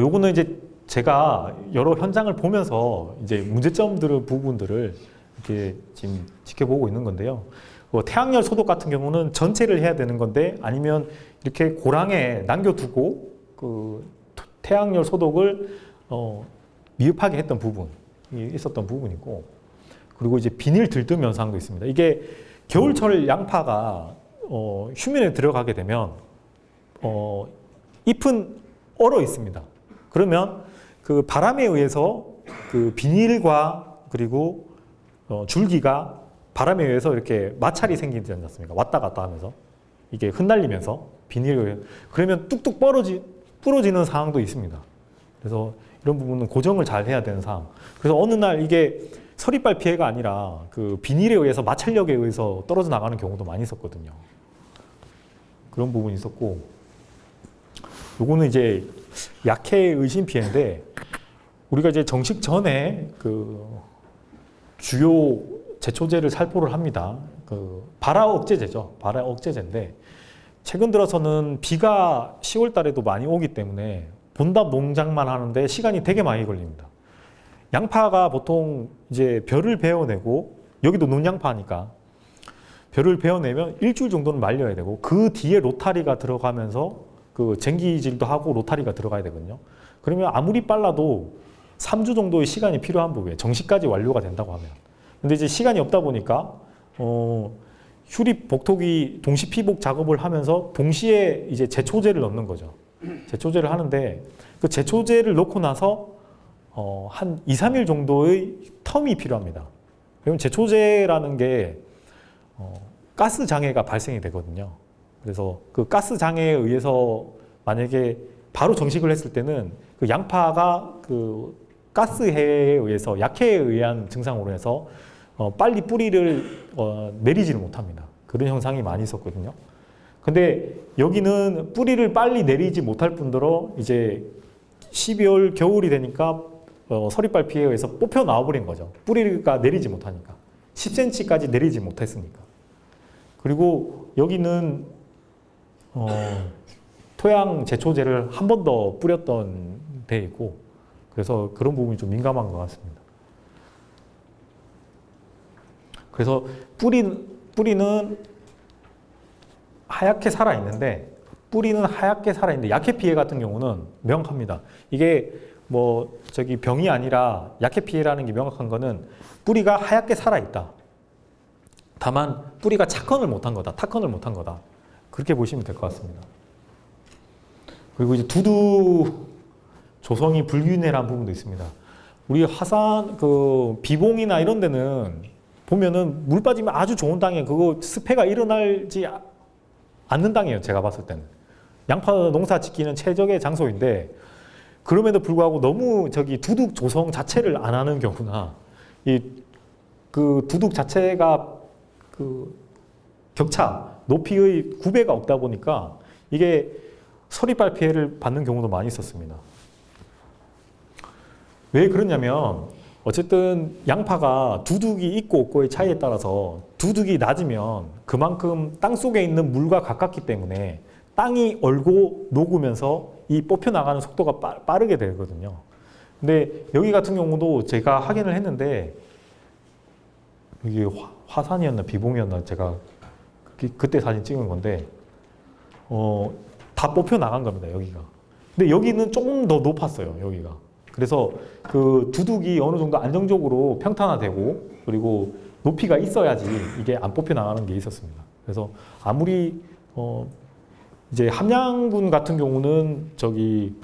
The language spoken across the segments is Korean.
요거는 이제 제가 여러 현장을 보면서 이제 문제점들을 부분들을 이렇게 지금 지켜보고 있는 건데요. 태양열 소독 같은 경우는 전체를 해야 되는 건데 아니면 이렇게 고랑에 남겨두고 그 태양열 소독을 미흡하게 했던 부분이 있었던 부분이고, 그리고 이제 비닐 들뜸 현상도 있습니다. 이게 겨울철 양파가 휴면에 들어가게 되면 잎은 얼어 있습니다. 그러면 그 바람에 의해서 그 비닐과 그리고 줄기가 바람에 의해서 이렇게 마찰이 생기지 않습니까? 왔다 갔다 하면서 이게 흩날리면서 비닐에 의해 그러면 뚝뚝 부러지는 상황도 있습니다. 그래서 이런 부분은 고정을 잘 해야 되는 상황. 그래서 어느 날 이게 서리빨 피해가 아니라 그 비닐에 의해서 마찰력에 의해서 떨어져 나가는 경우도 많이 있었거든요. 그런 부분이 있었고, 요거는 이제 약해 의심 피해인데, 우리가 이제 정식 전에 그 주요 제초제를 살포를 합니다. 그 발화 억제제죠. 발화 억제제인데, 최근 들어서는 비가 10월 달에도 많이 오기 때문에 본답 농장만 하는데 시간이 되게 많이 걸립니다. 양파가 보통 이제 벼를 베어내고, 여기도 논양파니까 벼를 베어내면 일주일 정도는 말려야 되고, 그 뒤에 로타리가 들어가면서 그 쟁기질도 하고 로타리가 들어가야 되거든요. 그러면 아무리 빨라도 3주 정도의 시간이 필요한 부분이에요. 정식까지 완료가 된다고 하면. 근데 이제 시간이 없다 보니까 휴립 복토기 동시 피복 작업을 하면서 동시에 이제 제초제를 넣는 거죠. 제초제를 하는데 그 제초제를 넣고 나서 한 2, 3일 정도의 텀이 필요합니다. 그러면 제초제라는 게 가스 장애가 발생이 되거든요. 그래서 그 가스 장애에 의해서 만약에 바로 정식을 했을 때는 그 양파가 그 가스해에 의해서 약해에 의한 증상으로 해서 빨리 뿌리를 내리지를 못합니다. 그런 현상이 많이 있었거든요. 근데 여기는 뿌리를 빨리 내리지 못할 뿐더러 이제 12월 겨울이 되니까 서리빨 피해에 의해서 뽑혀 나와버린 거죠. 뿌리가 내리지 못하니까. 10cm까지 내리지 못했으니까. 그리고 여기는 토양 제초제를 한 번 더 뿌렸던 데 있고, 그래서 그런 부분이 좀 민감한 것 같습니다. 그래서 뿌리는 하얗게 살아있는데, 약해 피해 같은 경우는 명확합니다. 이게 뭐 저기 병이 아니라 약해 피해라는 게 명확한 거는 뿌리가 하얗게 살아있다. 다만 뿌리가 착건을 못한 거다. 타건을 못한 거다. 그렇게 보시면 될 것 같습니다. 그리고 이제 두둑 조성이 불균일한 부분도 있습니다. 우리 화산 그 비봉이나 이런 데는 보면은 물 빠지면 아주 좋은 땅에 그거 습해가 일어나지 않는 땅이에요. 제가 봤을 때는. 양파 농사 짓기는 최적의 장소인데, 그럼에도 불구하고 너무 저기 두둑 조성 자체를 안 하는 경우나 그 두둑 자체가 그 격차, 높이의 구배가 없다 보니까 이게 서리빨 피해를 받는 경우도 많이 있었습니다. 왜 그러냐면 어쨌든 양파가 두둑이 있고 없고의 차이에 따라서 두둑이 낮으면 그만큼 땅 속에 있는 물과 가깝기 때문에 땅이 얼고 녹으면서 이 뽑혀 나가는 속도가 빠르게 되거든요. 근데 여기 같은 경우도 제가 확인을 했는데, 이게 화산이었나 비봉이었나 제가 그때 사진 찍은 건데 다 뽑혀 나간 겁니다. 여기가. 근데 여기는 조금 더 높았어요. 여기가. 그래서 그 두둑이 어느 정도 안정적으로 평탄화되고 그리고 높이가 있어야지 이게 안 뽑혀 나가는 게 있었습니다. 그래서 아무리 이제 함양군 같은 경우는 저기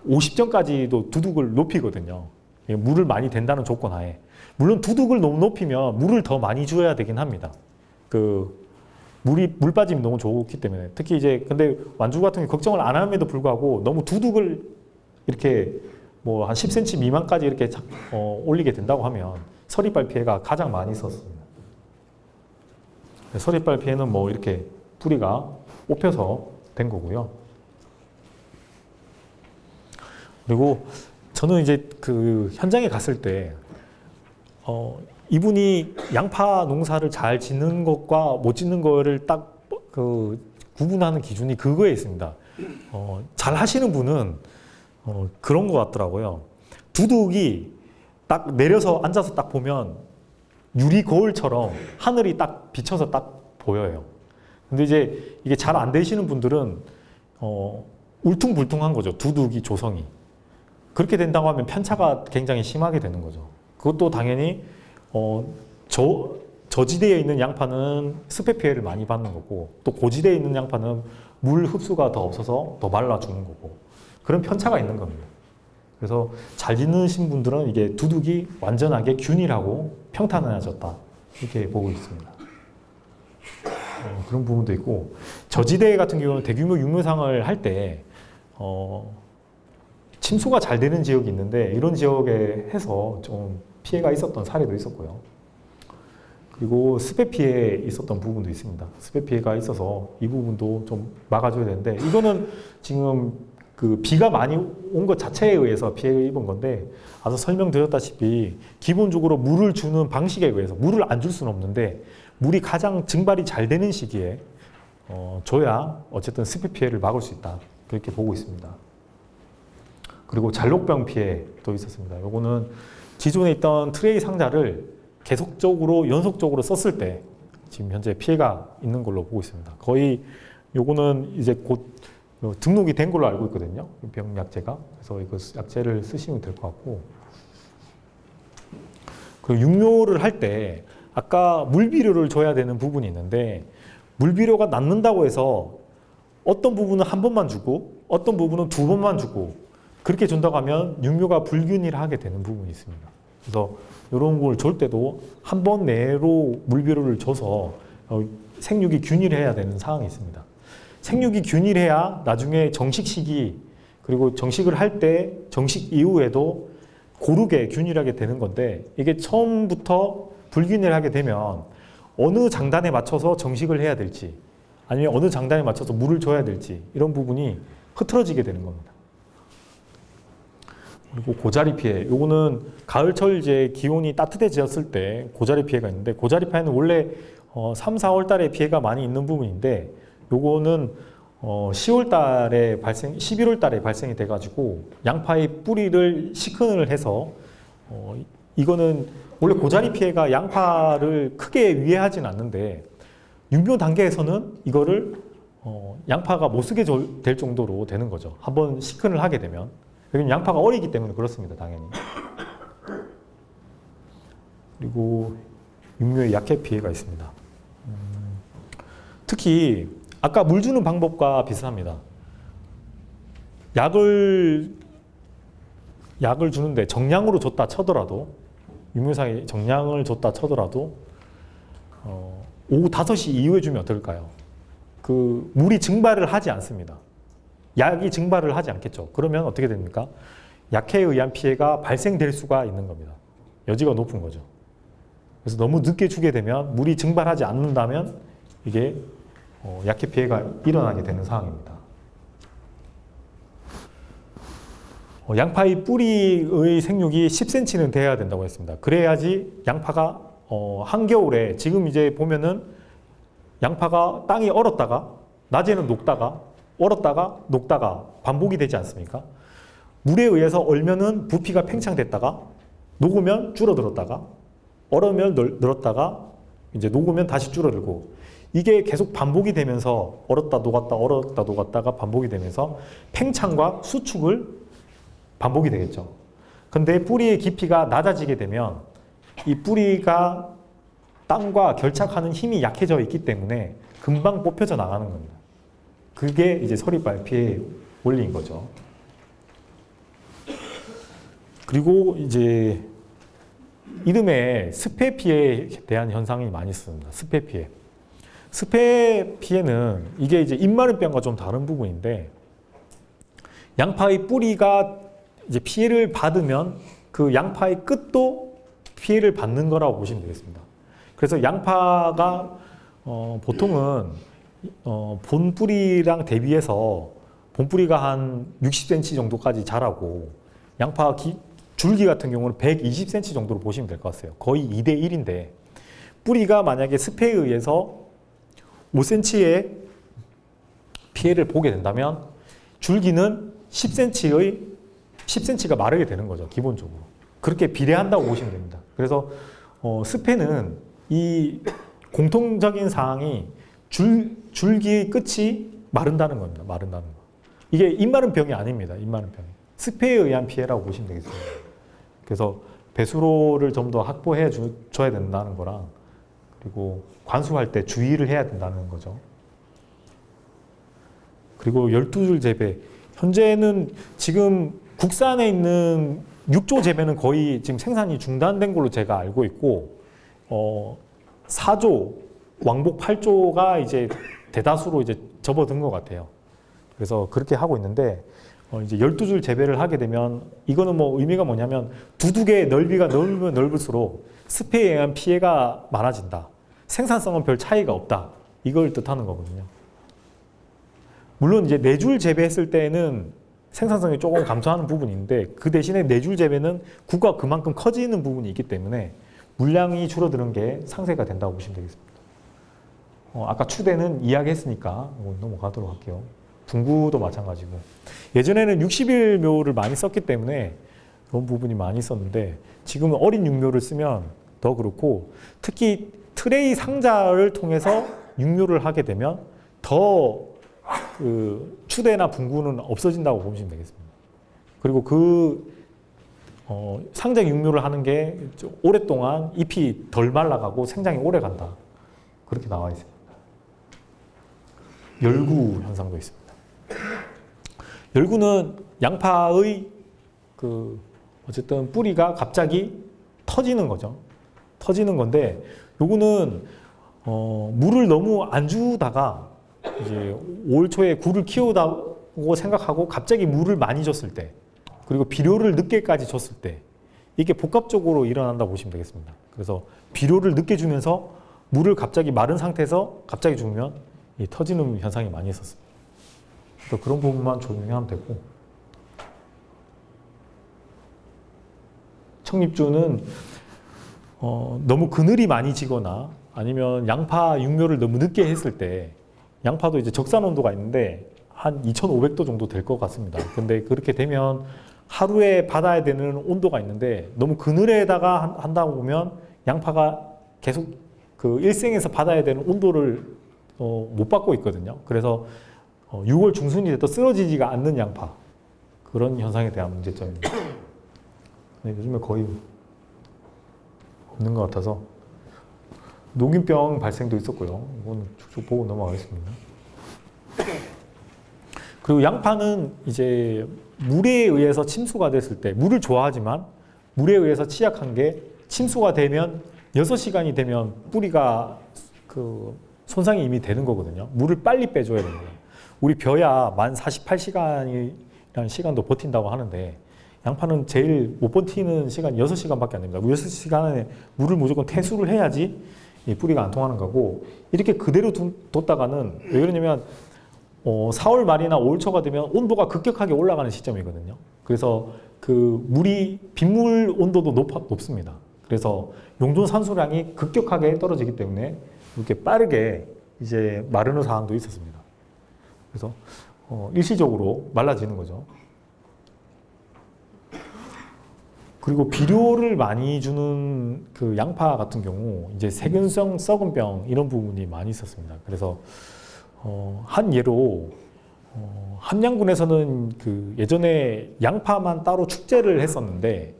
50전까지도 두둑을 높이거든요. 물을 많이 댄다는 조건 하에. 물론 두둑을 너무 높이면 물을 더 많이 줘야 되긴 합니다. 물 빠짐이 너무 좋기 때문에. 특히 이제 근데 완주 같은 경우 걱정을 안 함에도 불구하고 너무 두둑을 이렇게 뭐 한 10cm 미만까지 이렇게 올리게 된다고 하면 서리빨 피해가 가장 많이 있었습니다. 서리빨 피해는 뭐 이렇게 뿌리가 뽑혀서 된 거고요. 그리고 저는 이제 그 현장에 갔을 때 이분이 양파 농사를 잘 짓는 것과 못 짓는 거를 딱 그 구분하는 기준이 그거에 있습니다. 잘 하시는 분은 그런 것 같더라고요. 두둑이 딱 내려서 앉아서 딱 보면 유리 거울처럼 하늘이 딱 비쳐서 딱 보여요. 근데 이제 이게 잘 안 되시는 분들은 울퉁불퉁한 거죠. 두둑이 조성이. 그렇게 된다고 하면 편차가 굉장히 심하게 되는 거죠. 그것도 당연히 저지대에 있는 양파는 습해 피해를 많이 받는 거고, 또 고지대에 있는 양파는 물 흡수가 더 없어서 더 말라 죽는 거고, 그런 편차가 있는 겁니다. 그래서 잘 짓는 분들은 이게 두둑이 완전하게 균일하고 평탄해졌다, 이렇게 보고 있습니다. 그런 부분도 있고, 저지대 같은 경우는 대규모 육묘상을 할 때 침수가 잘 되는 지역이 있는데, 이런 지역에 해서 좀 피해가 있었던 사례도 있었고요. 그리고 습해 피해 있었던 부분도 있습니다. 습해 피해가 있어서 이 부분도 좀 막아줘야 되는데, 이거는 지금 그 비가 많이 온 것 자체에 의해서 피해를 입은 건데, 앞서 설명드렸다시피 기본적으로 물을 주는 방식에 의해서, 물을 안 줄 수는 없는데 물이 가장 증발이 잘 되는 시기에 줘야 어쨌든 습해 피해를 막을 수 있다, 그렇게 보고 있습니다. 그리고 잘록병 피해도 있었습니다. 요거는 기존에 있던 트레이 상자를 계속적으로 연속적으로 썼을 때 지금 현재 피해가 있는 걸로 보고 있습니다. 거의 요거는 이제 곧 등록이 된 걸로 알고 있거든요. 병 약제가. 그래서 이거 약제를 쓰시면 될 것 같고. 그리고 육묘를 할 때 아까 물비료를 줘야 되는 부분이 있는데, 물비료가 남는다고 해서 어떤 부분은 한 번만 주고 어떤 부분은 두 번만 주고 그렇게 준다고 하면 육묘가 불균일하게 되는 부분이 있습니다. 그래서 이런 걸 줄 때도 한 번 내로 물비료를 줘서 생육이 균일해야 되는 상황이 있습니다. 생육이 균일해야 나중에 정식 시기, 그리고 정식을 할 때 정식 이후에도 고르게 균일하게 되는 건데, 이게 처음부터 불균일하게 되면 어느 장단에 맞춰서 정식을 해야 될지, 아니면 어느 장단에 맞춰서 물을 줘야 될지, 이런 부분이 흐트러지게 되는 겁니다. 그리고 고자리 피해, 요거는 가을철 이제 기온이 따뜻해졌을 때 고자리 피해가 있는데, 고자리 피해는 원래 3, 4월 달에 피해가 많이 있는 부분인데, 요거는 10월 달에 11월 달에 발생이 돼가지고 양파의 뿌리를 시큰을 해서 이거는 원래 고자리 피해가 양파를 크게 위해하진 않는데, 육묘 단계에서는 이거를 양파가 못 쓰게 될 정도로 되는 거죠. 한번 시큰을 하게 되면. 왜냐면 양파가 어리기 때문에 그렇습니다, 당연히. 그리고 육묘에 약해 피해가 있습니다. 특히 아까 물 주는 방법과 비슷합니다. 약을 주는데 정량으로 줬다 쳐더라도, 육묘상에 정량을 줬다 쳐더라도 오후 5시 이후에 주면 어떨까요? 그 물이 증발을 하지 않습니다. 약이 증발을 하지 않겠죠. 그러면 어떻게 됩니까? 약해에 의한 피해가 발생될 수가 있는 겁니다. 여지가 높은 거죠. 그래서 너무 늦게 주게 되면, 물이 증발하지 않는다면 이게 약해 피해가 일어나게 되는 상황입니다. 양파의 뿌리의 생육이 10cm는 돼야 된다고 했습니다. 그래야지 양파가 한겨울에, 지금 이제 보면은 양파가 땅이 얼었다가 낮에는 녹다가 얼었다가 녹다가 반복이 되지 않습니까? 물에 의해서 얼면은 부피가 팽창됐다가 녹으면 줄어들었다가 얼으면 늘었다가 이제 녹으면 다시 줄어들고, 이게 계속 반복이 되면서 얼었다 녹았다가 반복이 되면서 팽창과 수축을 반복이 되겠죠. 근데 뿌리의 깊이가 낮아지게 되면 이 뿌리가 땅과 결착하는 힘이 약해져 있기 때문에 금방 뽑혀져 나가는 겁니다. 그게 이제 서리발 피해의 원리인 거죠. 그리고 이제 이듬해 습해 피해에 대한 현상이 많이 있습니다. 습해 피해. 습해 피해는 이게 이제 입마름병과 좀 다른 부분인데, 양파의 뿌리가 이제 피해를 받으면 그 양파의 끝도 피해를 받는 거라고 보시면 되겠습니다. 그래서 양파가 보통은 본 뿌리랑 대비해서 본 뿌리가 한 60cm 정도까지 자라고, 양파 줄기 같은 경우는 120cm 정도로 보시면 될 것 같아요. 거의 2대 1인데, 뿌리가 만약에 습해에 의해서 5cm의 피해를 보게 된다면 줄기는 10cm의 10cm가 마르게 되는 거죠, 기본적으로. 그렇게 비례한다고 보시면 됩니다. 그래서 스페는 이 공통적인 사항이 줄기의 끝이 마른다는 겁니다. 마른다는 거. 이게 입마른 병이 아닙니다. 입마른 병이. 습해에 의한 피해라고 보시면 되겠습니다. 그래서 배수로를 좀 더 확보해 줘야 된다는 거랑, 그리고 관수할 때 주의를 해야 된다는 거죠. 그리고 12줄 재배. 현재는 지금 국산에 있는 6조 재배는 거의 지금 생산이 중단된 걸로 제가 알고 있고, 4조, 왕복 8조가 이제 대다수로 이제 접어든 것 같아요. 그래서 그렇게 하고 있는데, 이제 12줄 재배를 하게 되면, 이거는 뭐 의미가 뭐냐면, 두둑의 넓이가 넓으면 넓을수록 습해에 의한 피해가 많아진다. 생산성은 별 차이가 없다. 이걸 뜻하는 거거든요. 물론 이제 4줄 재배했을 때는 생산성이 조금 감소하는 부분이 있는데, 그 대신에 4줄 재배는 구가 그만큼 커지는 부분이 있기 때문에 물량이 줄어드는 게 상쇄가 된다고 보시면 되겠습니다. 아까 추대는 이야기했으니까 넘어가도록 할게요. 분구도 마찬가지고. 예전에는 60일 묘를 많이 썼기 때문에 그런 부분이 많이 있었는데, 지금은 어린 육묘를 쓰면 더 그렇고, 특히 트레이 상자를 통해서 육묘를 하게 되면 더 그 추대나 분구는 없어진다고 보시면 되겠습니다. 그리고 그 상자 육묘를 하는 게 오랫동안 잎이 덜 말라가고 생장이 오래 간다. 그렇게 나와 있습니다. 열구 현상도 있습니다. 열구는 양파의 어쨌든 뿌리가 갑자기 터지는 거죠. 터지는 건데, 요거는 물을 너무 안 주다가 이제 5월 초에 굴을 키우다고 생각하고 갑자기 물을 많이 줬을 때, 그리고 비료를 늦게까지 줬을 때, 이게 복합적으로 일어난다고 보시면 되겠습니다. 그래서 비료를 늦게 주면서 물을 갑자기 마른 상태에서 갑자기 주면 이 터지는 현상이 많이 있었습니다. 그래서 그런 부분만 조명하면 되고, 청립주는 너무 그늘이 많이 지거나 아니면 양파 육묘를 너무 늦게 했을 때, 양파도 이제 적산 온도가 있는데 한 2,500도 정도 될 것 같습니다. 근데 그렇게 되면 하루에 받아야 되는 온도가 있는데, 너무 그늘에다가 한다 보면 양파가 계속 그 일생에서 받아야 되는 온도를 못 받고 있거든요. 그래서 6월 중순이 돼도 쓰러지지가 않는 양파, 그런 현상에 대한 문제점입니다. 네, 요즘에 거의 없는 것 같아서. 녹균병 발생도 있었고요. 이건 쭉쭉 보고 넘어가겠습니다. 그리고 양파는 이제 물에 의해서 침수가 됐을 때, 물을 좋아하지만 물에 의해서 취약한 게, 침수가 되면 6시간이 되면 뿌리가 그 손상이 이미 되는 거거든요. 물을 빨리 빼줘야 됩니다. 우리 벼야 만 48시간이라는 시간도 버틴다고 하는데, 양파는 제일 못 버티는 시간이 6시간밖에 안 됩니다. 6시간 안에 물을 무조건 퇴수를 해야지 이 뿌리가 안 통하는 거고, 이렇게 그대로 뒀다가는, 왜 그러냐면 4월 말이나 5월 초가 되면 온도가 급격하게 올라가는 시점이거든요. 그래서 그 물이 빗물 온도도 높습니다. 그래서 용존 산소량이 급격하게 떨어지기 때문에 이렇게 빠르게 이제 마르는 상황도 있었습니다. 그래서 일시적으로 말라지는 거죠. 그리고 비료를 많이 주는 그 양파 같은 경우 이제 세균성 썩은 병, 이런 부분이 많이 있었습니다. 그래서 한 예로 함양군에서는 그 예전에 양파만 따로 축제를 했었는데,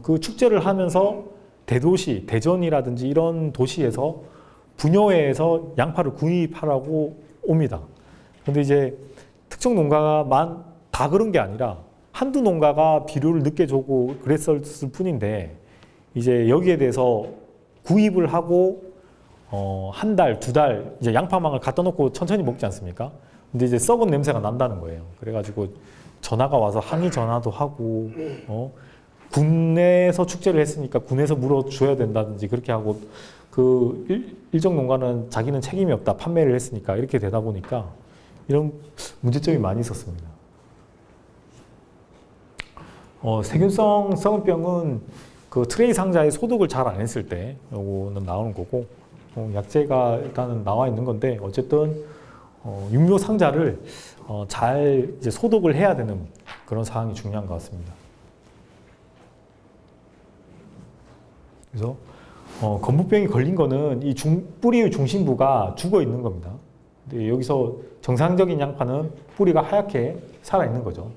그 축제를 하면서 대도시, 대전이라든지 이런 도시에서 분여회에서 양파를 구입하라고 옵니다. 근데 이제 특정 농가만 다 그런 게 아니라 한두 농가가 비료를 늦게 주고 그랬을 뿐인데, 이제 여기에 대해서 구입을 하고 한 달, 2달 이제 양파망을 갖다 놓고 천천히 먹지 않습니까? 근데 이제 썩은 냄새가 난다는 거예요. 그래가지고 전화가 와서 항의 전화도 하고, 군에서 축제를 했으니까 군에서 물어줘야 된다든지 그렇게 하고, 그 일정 농가는 자기는 책임이 없다, 판매를 했으니까, 이렇게 되다 보니까 이런 문제점이 많이 있었습니다. 세균성 썩은병은 그 트레이 상자에 소독을 잘 안 했을 때 요거는 나오는 거고, 약재가 일단은 나와 있는 건데, 어쨌든 육묘 상자를 잘 이제 소독을 해야 되는 그런 상황이 중요한 것 같습니다. 그래서 건부병이 걸린 거는 이 뿌리의 중심부가 죽어 있는 겁니다. 근데 여기서 정상적인 양파는 뿌리가 하얗게 살아 있는 거죠.